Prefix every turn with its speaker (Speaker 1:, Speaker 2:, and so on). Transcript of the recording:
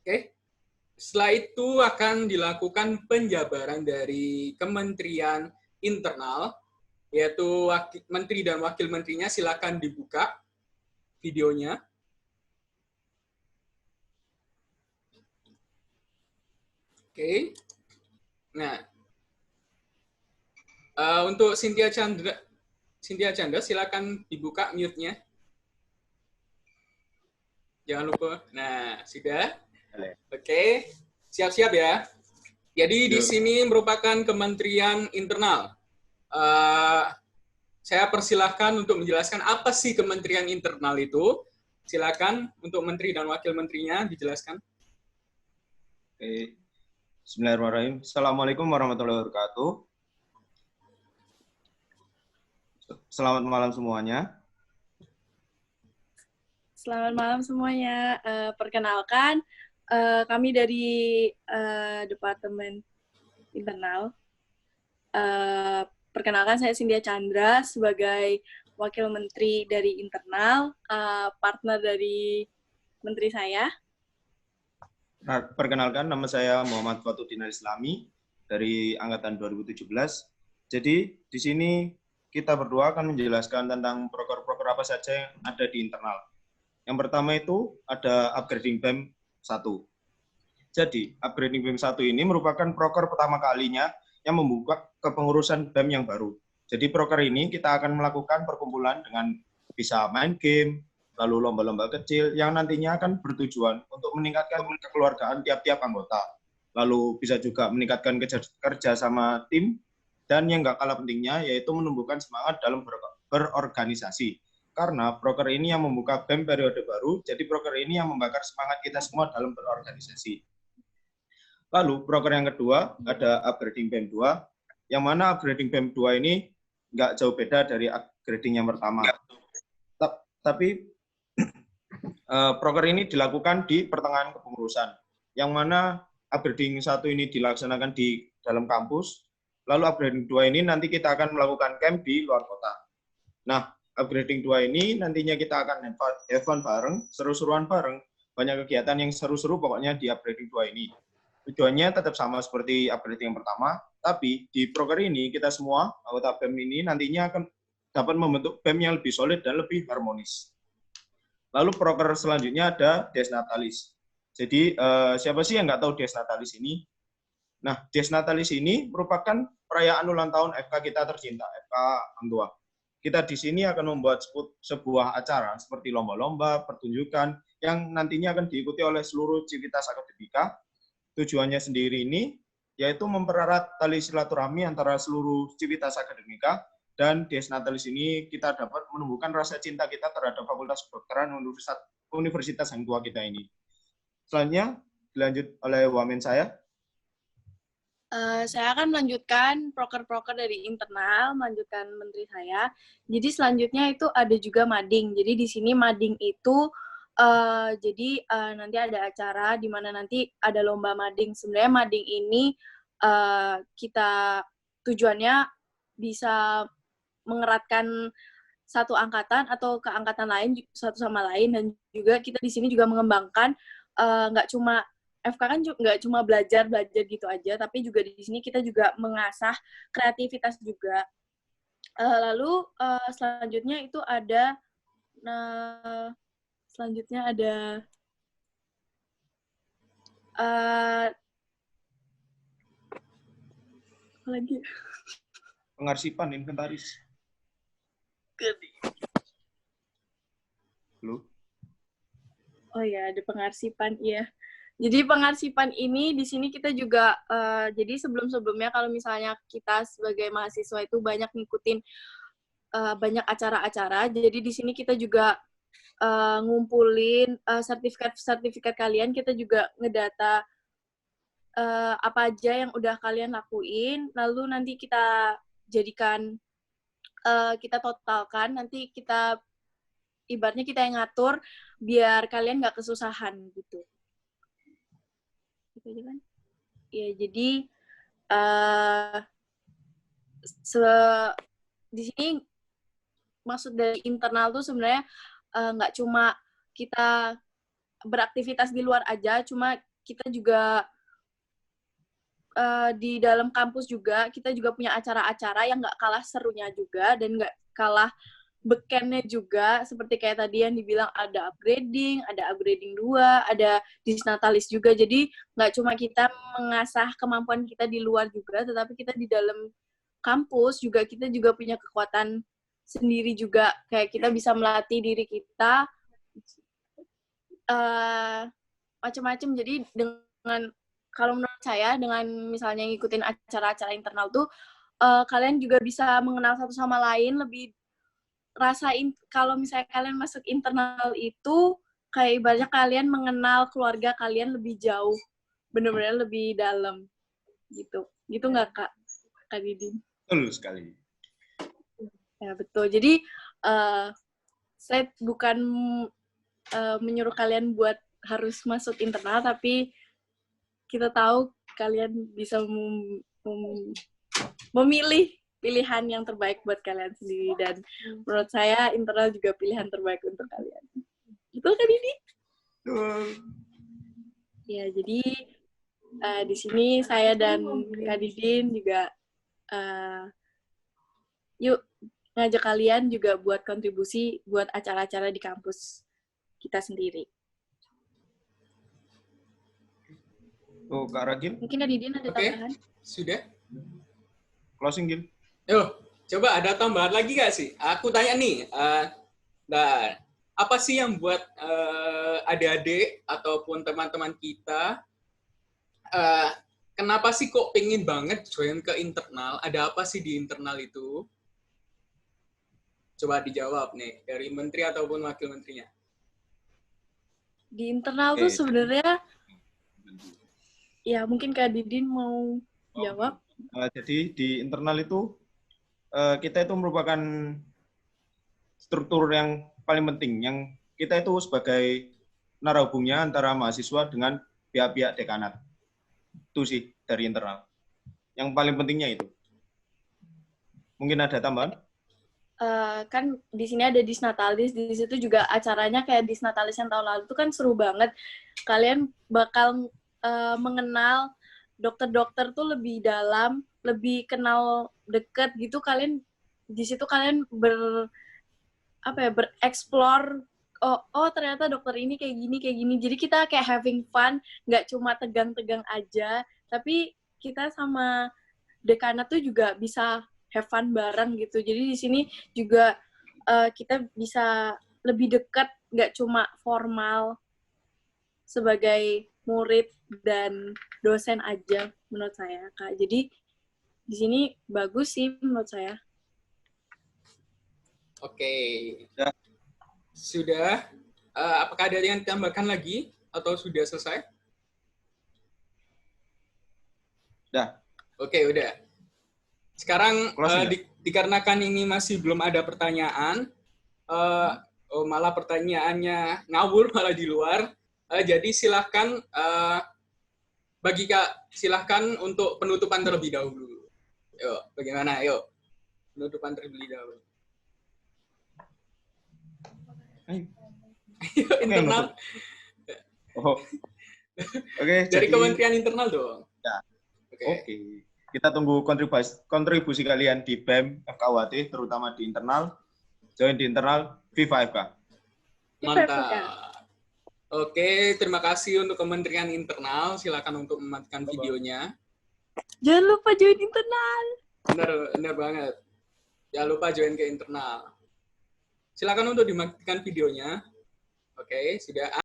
Speaker 1: Oke. Setelah itu akan dilakukan penjabaran dari Kementerian Internal, yaitu Menteri dan Wakil Menterinya. Silakan dibuka videonya. Oke. Nah, untuk Cynthia Chandra, silakan dibuka mute-nya. Jangan lupa. Nah, sudah. Oke, siap-siap ya. Jadi di sini merupakan Kementerian Internal. Saya persilahkan untuk menjelaskan apa sih Kementerian Internal itu. Silakan untuk Menteri dan Wakil Menterinya dijelaskan.
Speaker 2: Oke. Bismillahirrahmanirrahim. Assalamualaikum warahmatullahi wabarakatuh. Selamat malam semuanya.
Speaker 3: Selamat malam semuanya. Perkenalkan, kami dari Departemen Internal. Perkenalkan, saya Cynthia Chandra sebagai Wakil Menteri dari Internal, partner dari Menteri saya.
Speaker 2: Perkenalkan, nama saya Muhammad Fatuddin Islami dari Angkatan 2017. Jadi, di sini kita berdua akan menjelaskan tentang proker-proker apa saja yang ada di internal. Yang pertama itu ada upgrading BEM 1. Jadi, upgrading BEM 1 ini merupakan proker pertama kalinya yang membuka kepengurusan BEM yang baru. Jadi, proker ini kita akan melakukan perkumpulan dengan bisa main game, lalu lomba-lomba kecil yang nantinya akan bertujuan untuk meningkatkan kekeluargaan tiap-tiap anggota. Lalu bisa juga meningkatkan kerja sama tim, dan yang nggak kalah pentingnya yaitu menumbuhkan semangat dalam berorganisasi. Karena proker ini yang membuka BEM periode baru, jadi proker ini yang membakar semangat kita semua dalam berorganisasi. Lalu proker yang kedua ada upgrading BEM 2, yang mana upgrading BEM 2 ini nggak jauh beda dari upgrading yang pertama. Tapi proker ini dilakukan di pertengahan kepengurusan, yang mana upgrading 1 ini dilaksanakan di dalam kampus, lalu upgrading 2 ini nanti kita akan melakukan camp di luar kota. Nah, upgrading 2 ini nantinya kita akan have fun bareng, seru-seruan bareng, banyak kegiatan yang seru-seru pokoknya di upgrading 2 ini. Tujuannya tetap sama seperti upgrading yang pertama, tapi di proker ini kita semua, anggota BEM ini nantinya akan dapat membentuk BEM yang lebih solid dan lebih harmonis. Lalu proker selanjutnya ada Des Natalis. Jadi siapa sih yang nggak tahu Des Natalis ini? Nah, Des Natalis ini merupakan perayaan ulang tahun FK kita tercinta, FK Hang Tuah. Kita di sini akan membuat sebuah acara seperti lomba-lomba, pertunjukan, yang nantinya akan diikuti oleh seluruh civitas akademika. Tujuannya sendiri ini yaitu mempererat tali silaturahmi antara seluruh civitas akademika, dan Des Natalis ini kita dapat menumbuhkan rasa cinta kita terhadap Fakultas Kedokteran Universitas Hang Tuah kita ini. Selanjutnya dilanjut oleh wamen saya.
Speaker 3: Saya akan melanjutkan proker-proker dari internal, melanjutkan menteri saya. Jadi selanjutnya itu ada juga mading. Jadi di sini mading itu nanti ada acara di mana nanti ada lomba mading. Sebenarnya mading ini kita tujuannya bisa mengeratkan satu angkatan atau ke angkatan lain satu sama lain, dan juga kita di sini juga mengembangkan nggak cuma FK kan nggak cuma belajar gitu aja, tapi juga di sini kita juga mengasah kreativitas juga. Lalu selanjutnya itu ada apa lagi?
Speaker 2: Pengarsipan inventaris. Halo?
Speaker 3: Oh ya, ada pengarsipan, iya. Jadi pengarsipan ini di sini kita juga jadi sebelum-sebelumnya kalau misalnya kita sebagai mahasiswa itu banyak ngikutin banyak acara-acara, jadi di sini kita juga ngumpulin sertifikat kalian, kita juga ngedata apa aja yang udah kalian lakuin, lalu nanti kita jadikan kita totalkan, nanti kita ibaratnya kita yang ngatur biar kalian nggak kesusahan gitu. Gitu aja kan? Ya, jadi di sini maksud dari internal tuh sebenarnya nggak cuma kita beraktivitas di luar aja, cuma kita juga di dalam kampus juga kita juga punya acara-acara yang nggak kalah serunya juga dan nggak kalah bekennya juga, seperti kayak tadi yang dibilang ada upgrading 2, ada disnatalis juga. Jadi nggak cuma kita mengasah kemampuan kita di luar juga, tetapi kita di dalam kampus juga kita juga punya kekuatan sendiri juga. Kayak kita bisa melatih diri kita macam-macam. Jadi dengan kalau menurut saya dengan misalnya ngikutin acara-acara internal tuh kalian juga bisa mengenal satu sama lain, lebih rasain kalau misalnya kalian masuk internal itu kayak ibaratnya kalian mengenal keluarga kalian lebih jauh, benar-benar lebih dalam gitu nggak Kak Didin?
Speaker 2: Betul sekali.
Speaker 3: Ya betul. Jadi saya bukan menyuruh kalian buat harus masuk internal, tapi kita tahu kalian bisa memilih pilihan yang terbaik buat kalian sendiri, dan menurut saya internal juga pilihan terbaik untuk kalian. Betul kan ini? Ya, jadi di sini saya dan Kak Didin juga yuk ngajak kalian juga buat kontribusi buat acara-acara di kampus kita sendiri.
Speaker 2: Oh, Kak Ragil?
Speaker 3: Mungkin Kak Didin ada tambahan?
Speaker 1: Sudah.
Speaker 2: Closing, Gil.
Speaker 1: Yo, coba ada tambahan lagi nggak sih? Aku tanya nih, nah, apa sih yang buat adik-adik ataupun teman-teman kita, kenapa sih kok pengen banget join ke internal? Ada apa sih di internal itu? Coba dijawab nih, dari menteri ataupun wakil menterinya.
Speaker 3: Di internal tuh sebenarnya, ya mungkin Kak Didin mau jawab.
Speaker 2: Jadi di internal itu, kita itu merupakan struktur yang paling penting, yang kita itu sebagai menara hubungnya antara mahasiswa dengan pihak-pihak dekanat. Itu sih dari internal. Yang paling pentingnya itu. Mungkin ada tambahan?
Speaker 3: Kan di sini ada disnatalis, di situ juga acaranya kayak disnatalis yang tahun lalu itu kan seru banget. Kalian bakal mengenal dokter-dokter tuh lebih dalam, lebih kenal deket gitu. Kalian di situ kalian bereksplor, oh ternyata dokter ini kayak gini. Jadi kita kayak having fun, nggak cuma tegang-tegang aja, tapi kita sama dekanat tuh juga bisa have fun bareng gitu. Jadi di sini juga kita bisa lebih dekat, nggak cuma formal sebagai murid dan dosen aja menurut saya, Kak. Jadi di sini bagus sih menurut saya.
Speaker 1: Oke. Sudah. Apakah ada yang ditambahkan lagi atau sudah selesai?
Speaker 2: Sudah.
Speaker 1: Oke, udah. Sekarang dikarenakan ini masih belum ada pertanyaan, malah pertanyaannya ngawur malah di luar. Jadi silahkan silahkan untuk penutupan terlebih dahulu. Yuk, bagaimana? Yuk, penutupan terlebih dahulu. Ayo, internal.
Speaker 2: Oke,
Speaker 1: dari Kementerian Internal dong.
Speaker 2: Ya. Oke. Kita tunggu kontribusi kalian di BEM FKUHT, terutama di internal. Join di internal V5K.
Speaker 1: Mantap. Oke, terima kasih untuk Kementerian Internal. Silakan untuk mematikan videonya.
Speaker 3: Jangan lupa join internal.
Speaker 1: Benar banget. Jangan lupa join ke internal. Silakan untuk dimatikan videonya. Oke, sudah.